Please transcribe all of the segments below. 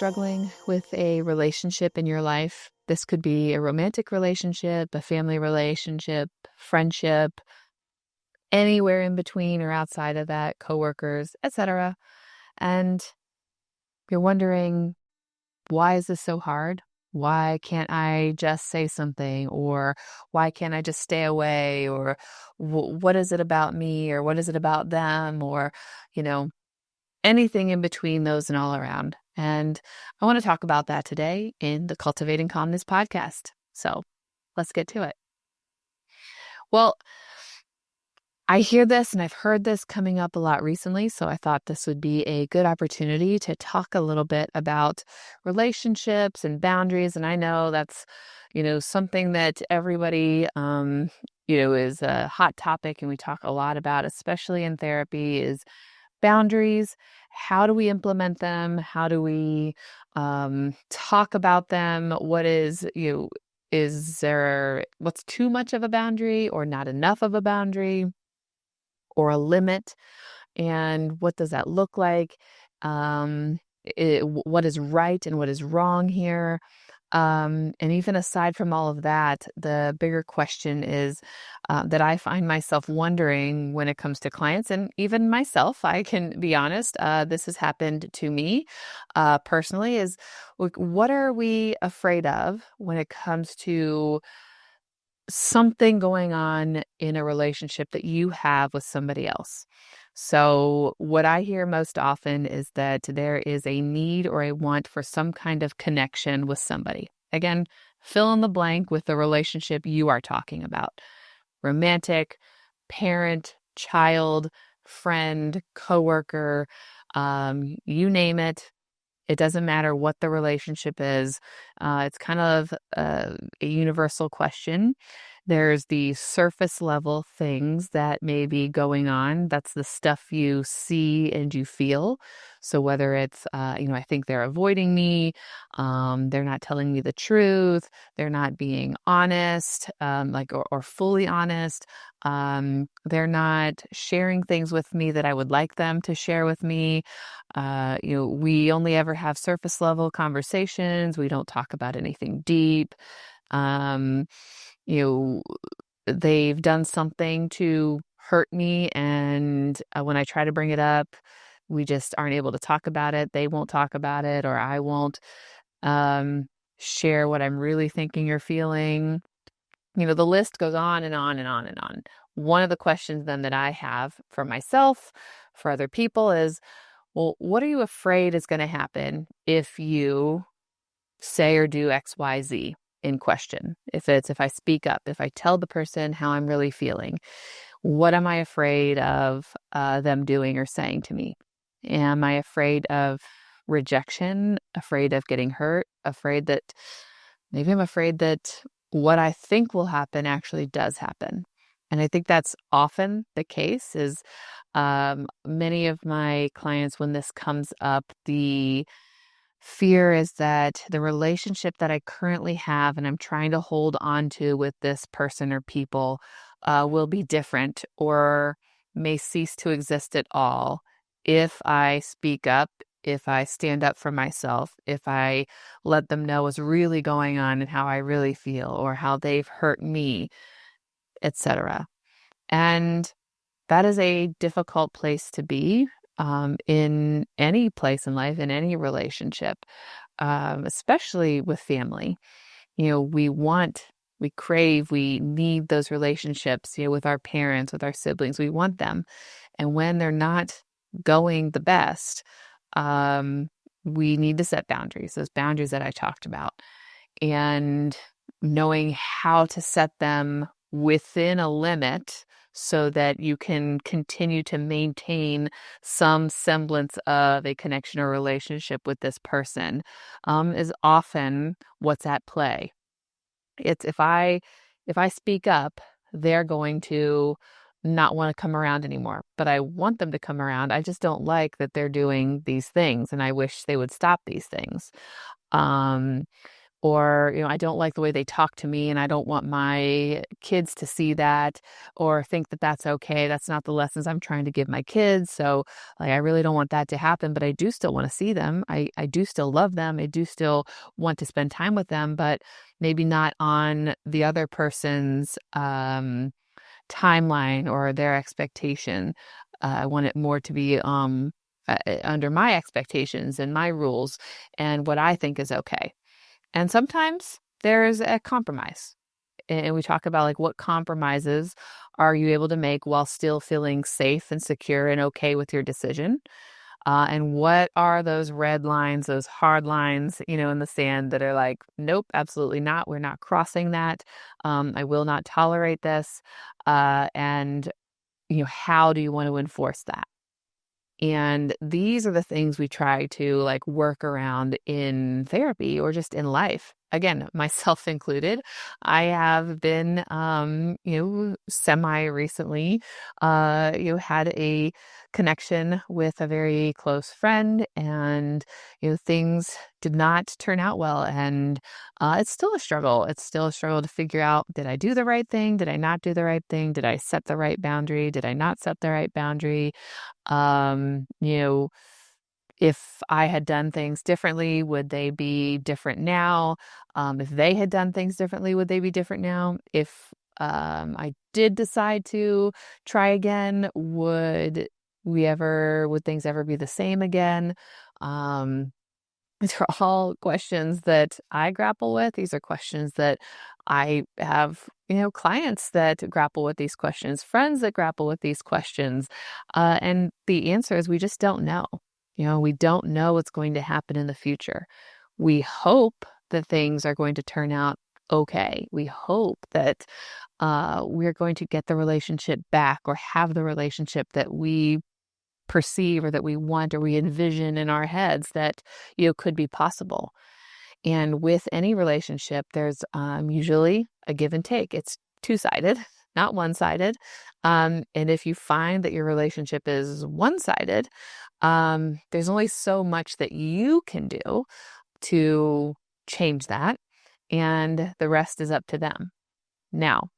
struggling with a relationship in your life, this could be a romantic relationship, a family relationship, friendship, anywhere in between or outside of that, coworkers, etc. And you're wondering, why is this so hard? Why can't I just say something? Or why can't I just stay away? Or what is it about me? Or what is it about them? Or, you know, anything in between those and all around. And I want to talk about that today in the Cultivating Calmness podcast. So let's get to it. Well, I hear this and I've heard this coming up a lot recently, so I thought this would be a good opportunity to talk a little bit about relationships and boundaries. And I know that's, something that everybody, is a hot topic and we talk a lot about, especially in therapy, is boundaries. How do we implement them? How do we talk about them? What's too much of a boundary or not enough of a boundary or a limit? And what does that look like? What is right and what is wrong here? And even aside from all of that, the bigger question is that I find myself wondering when it comes to clients and even myself, I can be honest, this has happened to me personally, is what are we afraid of when it comes to something going on in a relationship that you have with somebody else? So what I hear most often is that there is a need or a want for some kind of connection with somebody. Again, fill in the blank with the relationship you are talking about. Romantic, parent, child, friend, coworker, you name it. It doesn't matter what the relationship is. It's kind of a universal question. There's the surface level things that may be going on. That's the stuff you see and you feel. So whether it's, I think they're avoiding me, they're not telling me the truth, they're not being honest, or fully honest. They're not sharing things with me that I would like them to share with me. We only ever have surface level conversations. We don't talk about anything deep. Um, they've done something to hurt me, and when I try to bring it up, we just aren't able to talk about it. They won't talk about it, or I won't share what I'm really thinking or feeling. The list goes on and on and on and on. One of the questions then that I have for myself, for other people is, well, what are you afraid is going to happen if you say or do X, Y, Z in question? If I speak up, if I tell the person how I'm really feeling, what am I afraid of them doing or saying to me? Am I afraid of rejection? Afraid of getting hurt? Maybe I'm afraid that what I think will happen actually does happen. And I think that's often the case is many of my clients, when this comes up, the fear is that the relationship that I currently have and I'm trying to hold on to with this person or people will be different or may cease to exist at all if I speak up, if I stand up for myself, if I let them know what's really going on and how I really feel or how they've hurt me, etc. And that is a difficult place to be in any place in life, in any relationship, especially with family. We crave, we need those relationships, with our parents, with our siblings. We want them. And when they're not going the best, we need to set boundaries, those boundaries that I talked about. And knowing how to set them within a limit so that you can continue to maintain some semblance of a connection or relationship with this person is often what's at play. It's if I speak up, they're going to not want to come around anymore, but I want them to come around. I just don't like that they're doing these things and I wish they would stop these things. or, I don't like the way they talk to me and I don't want my kids to see that or think that that's okay. That's not the lessons I'm trying to give my kids. So like, I really don't want that to happen, but I do still want to see them. I do still love them. I do still want to spend time with them, but maybe not on the other person's, timeline or their expectation. I want it more to be, under my expectations and my rules and what I think is okay. And sometimes there's a compromise. And we talk about like what compromises are you able to make while still feeling safe and secure and okay with your decision? And what are those red lines, those hard lines, in the sand that are like, nope, absolutely not. We're not crossing that. I will not tolerate this. And, how do you want to enforce that? And these are the things we try to like work around in therapy or just in life. Again, myself included. I have been, semi recently, had a connection with a very close friend and, things did not turn out well. And it's still a struggle. It's still a struggle to figure out, did I do the right thing? Did I not do the right thing? Did I set the right boundary? Did I not set the right boundary? Um, you know, if I had done things differently, would they be different now? If they had done things differently, would they be different now? If I did decide to try again, would things ever be the same again? Um, these are all questions that I grapple with. These are questions that I have, clients that grapple with these questions, friends that grapple with these questions. And the answer is we just don't know. We don't know what's going to happen in the future. We hope that things are going to turn out okay. We hope that we're going to get the relationship back or have the relationship that we perceive or that we want or we envision in our heads that could be possible. And with any relationship, there's usually a give and take. It's two-sided, not one-sided. And if you find that your relationship is one-sided, there's only so much that you can do to change that, and the rest is up to them. Now,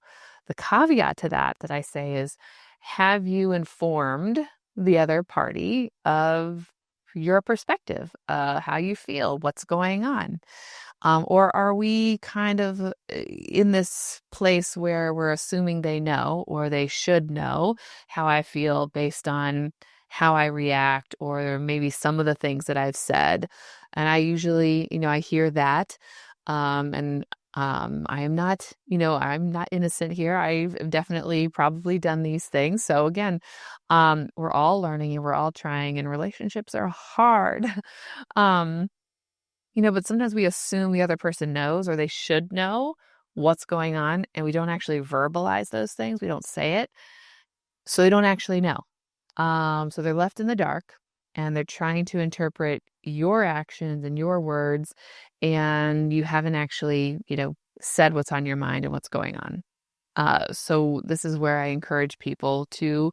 the caveat to that I say is, have you informed the other party of your perspective, how you feel, what's going on? Or are we kind of in this place where we're assuming they know or they should know how I feel based on how I react or maybe some of the things that I've said? And I usually, I hear that. And I am not, I'm not innocent here. I've definitely probably done these things. So again, we're all learning and we're all trying, and relationships are hard. um, but sometimes we assume the other person knows or they should know what's going on, and we don't actually verbalize those things. We don't say it. So they don't actually know. So they're left in the dark and they're trying to interpret your actions and your words, and you haven't actually, said what's on your mind and what's going on. So this is where I encourage people to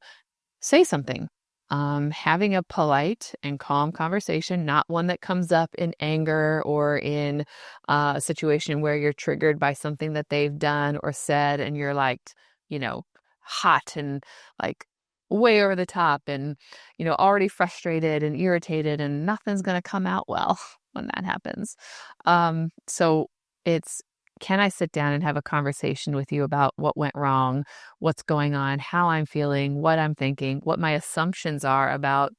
say something. Having a polite and calm conversation, not one that comes up in anger or in a situation where you're triggered by something that they've done or said, and you're like, hot and like way over the top and, already frustrated and irritated, and nothing's going to come out well when that happens. So it's, can I sit down and have a conversation with you about what went wrong, what's going on, how I'm feeling, what I'm thinking, what my assumptions are about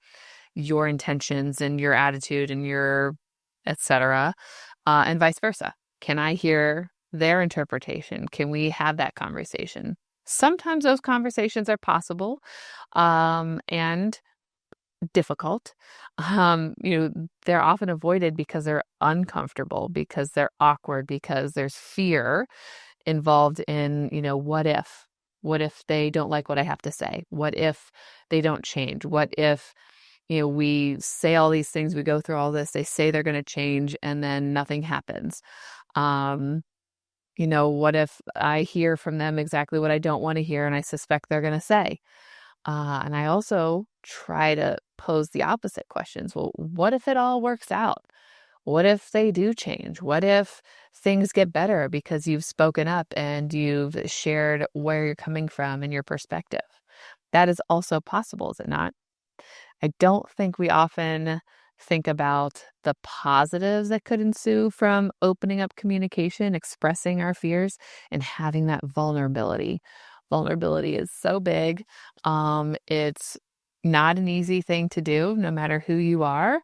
your intentions and your attitude and your et cetera, and vice versa. Can I hear their interpretation? Can we have that conversation? Sometimes those conversations are possible, and difficult. They're often avoided because they're uncomfortable, because they're awkward, because there's fear involved in, what if? What if they don't like what I have to say? What if they don't change? What if, we say all these things, we go through all this, they say they're going to change, and then nothing happens? What if I hear from them exactly what I don't want to hear and I suspect they're going to say? And I also try to pose the opposite questions. Well, what if it all works out? What if they do change? What if things get better because you've spoken up and you've shared where you're coming from and your perspective? That is also possible, is it not? I don't think we often think about the positives that could ensue from opening up communication, expressing our fears, and having that vulnerability. Vulnerability is so big. It's not an easy thing to do, no matter who you are.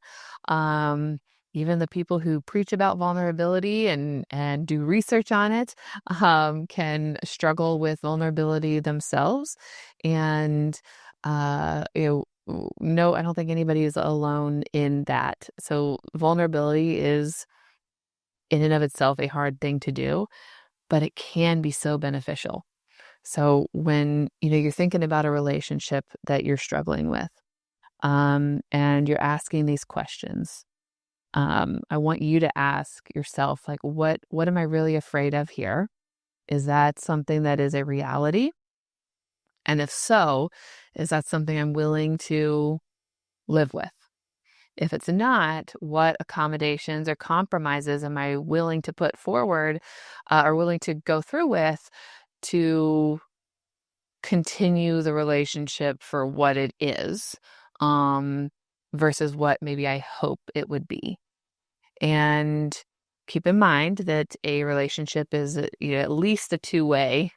Um, Even the people who preach about vulnerability and do research on it can struggle with vulnerability themselves. And no, I don't think anybody is alone in that. So vulnerability is in and of itself a hard thing to do, but it can be so beneficial. So when, you're thinking about a relationship that you're struggling with, and you're asking these questions, I want you to ask yourself, like, what am I really afraid of here? Is that something that is a reality? And if so, is that something I'm willing to live with? If it's not, what accommodations or compromises am I willing to put forward or willing to go through with to continue the relationship for what it is, um, versus what maybe I hope it would be? And keep in mind that a relationship is at least a two-way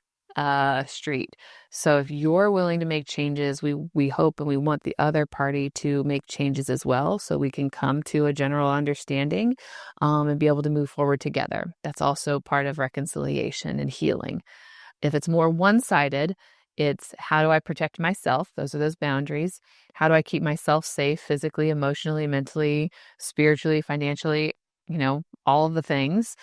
street. So if you're willing to make changes, we hope and we want the other party to make changes as well, so we can come to a general understanding and be able to move forward together. That's also part of reconciliation and healing. If it's more one-sided, it's how do I protect myself? Those are those boundaries. How do I keep myself safe physically, emotionally, mentally, spiritually, financially, all of the things,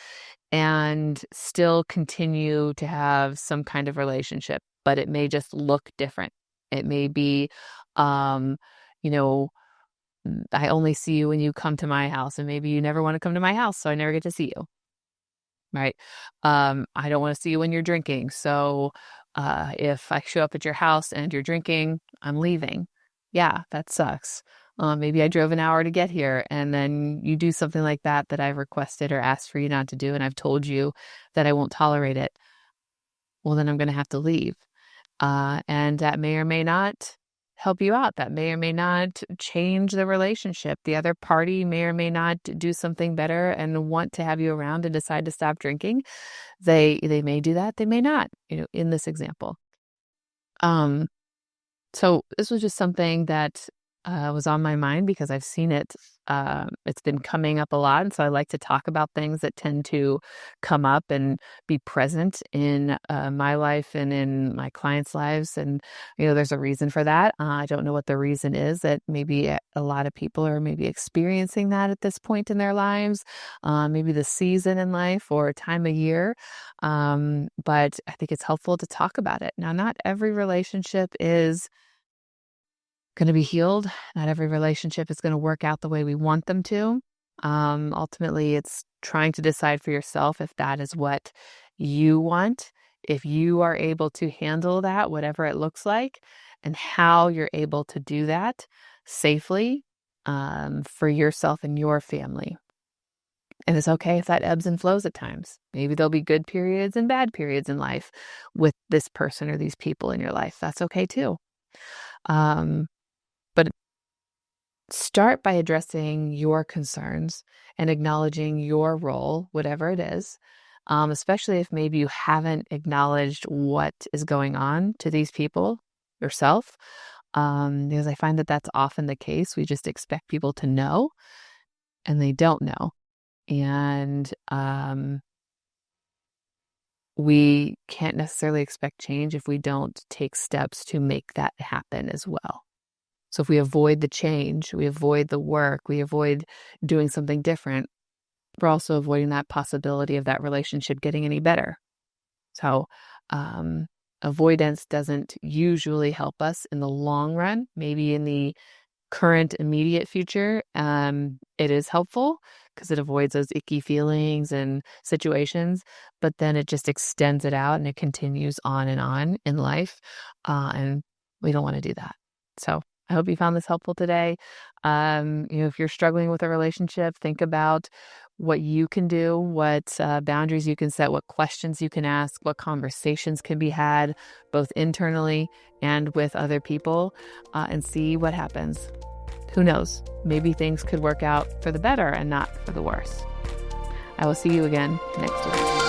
and still continue to have some kind of relationship, but it may just look different. It may be, um, you know, I only see you when you come to my house, and maybe you never want to come to my house, so I never get to see you. Right. I don't want to see you when you're drinking. So if I show up at your house and you're drinking, I'm leaving. Yeah, that sucks. Maybe I drove an hour to get here, and then you do something like that I've requested or asked for you not to do, and I've told you that I won't tolerate it. Well, then I'm going to have to leave. And that may or may not help you out. That may or may not change the relationship. The other party may or may not do something better and want to have you around and decide to stop drinking. They may do that. They may not, in this example. Um, so this was just something that was on my mind because I've seen it. It's been coming up a lot. And so I like to talk about things that tend to come up and be present in my life and in my clients' lives. And, there's a reason for that. I don't know what the reason is, that maybe a lot of people are maybe experiencing that at this point in their lives, maybe the season in life or time of year. But I think it's helpful to talk about it. Now, not every relationship is going to be healed. Not every relationship is going to work out the way we want them to. Ultimately, it's trying to decide for yourself if that is what you want, if you are able to handle that, whatever it looks like, and how you're able to do that safely for yourself and your family. And it's okay if that ebbs and flows at times. Maybe there'll be good periods and bad periods in life with this person or these people in your life. That's okay too. But start by addressing your concerns and acknowledging your role, whatever it is, especially if maybe you haven't acknowledged what is going on to these people yourself, because I find that that's often the case. We just expect people to know, and they don't know. And we can't necessarily expect change if we don't take steps to make that happen as well. So if we avoid the change, we avoid the work, we avoid doing something different, we're also avoiding that possibility of that relationship getting any better. So avoidance doesn't usually help us in the long run. Maybe in the current immediate future, it is helpful because it avoids those icky feelings and situations, but then it just extends it out and it continues on and on in life. And we don't want to do that. So I hope you found this helpful today. If you're struggling with a relationship, think about what you can do, what boundaries you can set, what questions you can ask, what conversations can be had, both internally and with other people, and see what happens. Who knows? Maybe things could work out for the better and not for the worse. I will see you again next week.